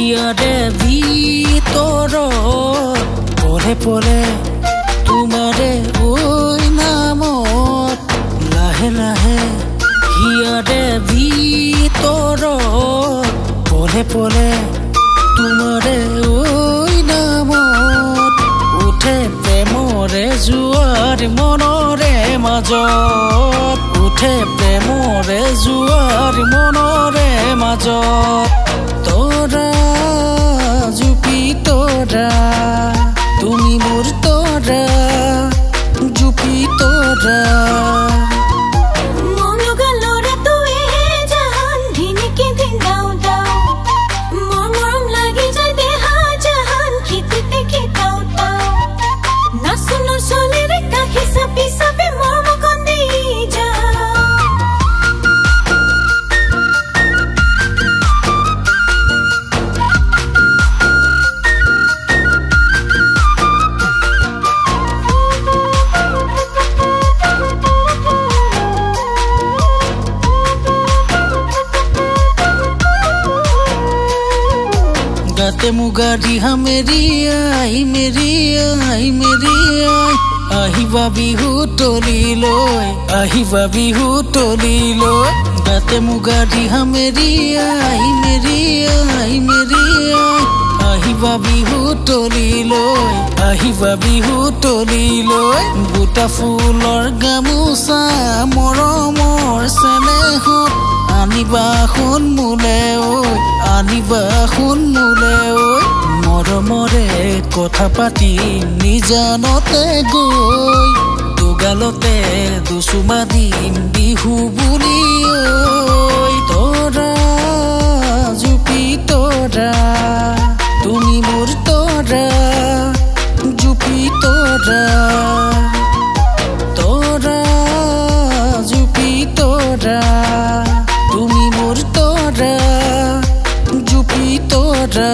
হিয়াৰে ভিতৰত পৰে পৰে তোমাৰে ঐ নামত লাহে লাহে হিয়াৰে ভিতৰত পৰে পৰে তোমাৰে ঐ নামত উঠে প্ৰেমৰে জোৱাৰ মনৰে মাজত উঠে প্ৰেমৰে জোৱাৰ মনৰে মাজত তোৰা জুপি তোৰা তুমি মোৰ তোৰা জুপি তোৰা गाते मुगारी मेरी आई আহিবা বিহু তলি লৈ গাতে মুগাৰি মেৰি आई আহিবা বিহু তলি লৈ বুটা ফুলৰ গামোচা মৰমৰ চেনেহত আনিবা শুন মুলে ঐ মৰমৰে কথা পাতি নিজানতে গৈ দুগালতে দুচুমা দিম বিহু বুলি তোৰা জুপি তোৰা তুমি মোৰ তোৰা জুপি তোৰা তোৰা জুপি তোৰা তুমি মোৰ তোৰা জুপি তোৰা